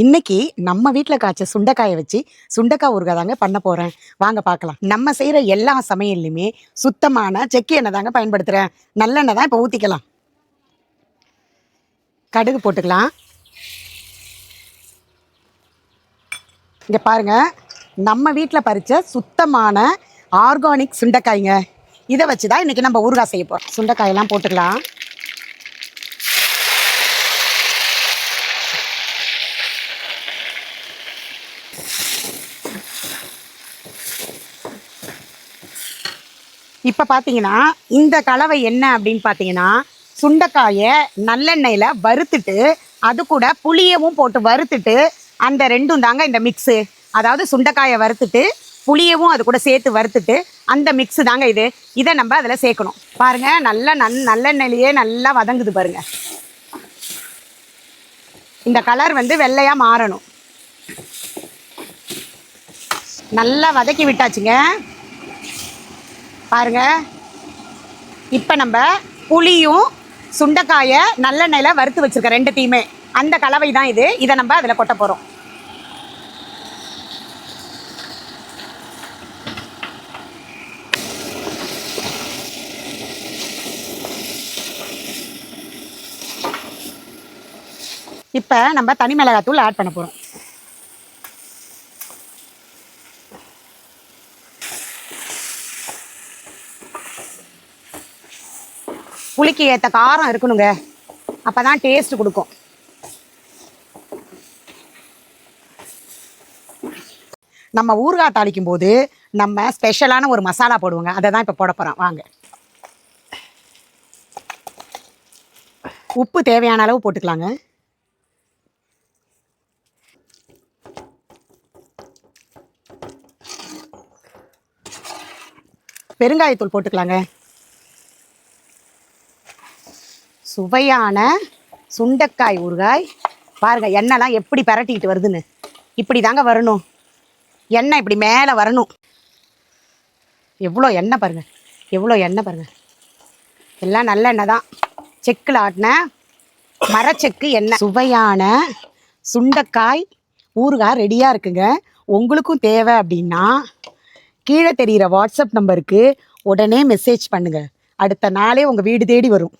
இன்னைக்கு நம்ம வீட்டில் காய்ச்ச சுண்டைக்காயை வச்சு சுண்டைக்காய் ஊறுகாய் தாங்க பண்ண போகிறேன். வாங்க பார்க்கலாம். நம்ம செய்கிற எல்லா சமையல்லையுமே சுத்தமான செக்கு எண்ணெய் தாங்க பயன்படுத்துகிறேன். நல்லெண்ணெய் தான் இப்போ ஊற்றிக்கலாம். கடுகு போட்டுக்கலாம். இங்கே பாருங்கள், நம்ம வீட்டில் பறித்த சுத்தமான ஆர்கானிக் சுண்டைக்காய்ங்க. இதை வச்சு தான் இன்றைக்கி நம்ம ஊறுகாய் செய்ய போகிறோம். சுண்டைக்காயெல்லாம் போட்டுக்கலாம். இப்போ பார்த்தீங்கன்னா இந்த கலவை என்ன அப்படின்னு பார்த்தீங்கன்னா, சுண்டைக்காயை நல்லெண்ணெயில் வறுத்துட்டு அது கூட புளியவும் போட்டு வறுத்துட்டு அந்த ரெண்டும் தாங்க இந்த மிக்ஸு. அதாவது சுண்டைக்காயை வறுத்துட்டு புளியவும் அது கூட சேர்த்து வறுத்துட்டு அந்த மிக்ஸு தாங்க இது. இதை நம்ம அதில் சேர்க்கணும். பாருங்கள், நல்லெண்ணெயிலேயே நல்லா வதங்குது பாருங்கள். இந்த கலர் வந்து வெள்ளையாக மாறணும். நல்லா வதக்கி விட்டாச்சுங்க. பாருங்க, இப்போ நம்ம புளியும் சுண்டைக்காயை நல்லெண்ணெயில் வறுத்து வச்சுருக்க ரெண்டுத்தையுமே அந்த கலவை தான் இது. இதை நம்ம அதில் கொட்ட போகிறோம். இப்போ நம்ம தனி மிளகாத்தூள் ஆட் பண்ண போகிறோம். புளிக்கு ஏற்ற காரம் இருக்கணுங்க, அப்போ தான் டேஸ்ட் கொடுக்கும். நம்ம ஊறுகாய் தாளிக்கும் போது நம்ம ஸ்பெஷலான ஒரு மசாலா போடுவோங்க, அதை தான் இப்போ போட போகிறோம். வாங்க, உப்பு தேவையான அளவு போட்டுக்கலாங்க. பெருங்காயத்தூள் போட்டுக்கலாங்க. சுவையான சுண்டைக்காய் ஊறுகாய். பாருங்கள், எண்ணெய்லாம் எப்படி பரட்டிக்கிட்டு வருதுன்னு. இப்படி தாங்க வரணும். எண்ணெய் இப்படி மேலே வரணும். எவ்வளோ எண்ணெய் பாருங்கள், எவ்வளோ எண்ணெய் பாருங்கள். எல்லாம் நல்ல எண்ணெய் தான், செக்கில் ஆட்டின மரச்செக்கு எண்ணெய். சுவையான சுண்டைக்காய் ஊறுகாய் ரெடியாக இருக்குங்க. உங்களுக்கும் தேவை அப்படின்னா கீழே தெரிகிற வாட்ஸ்அப் நம்பருக்கு உடனே மெசேஜ் பண்ணுங்கள். அடுத்த நாளே உங்கள் வீடு தேடி வரும்.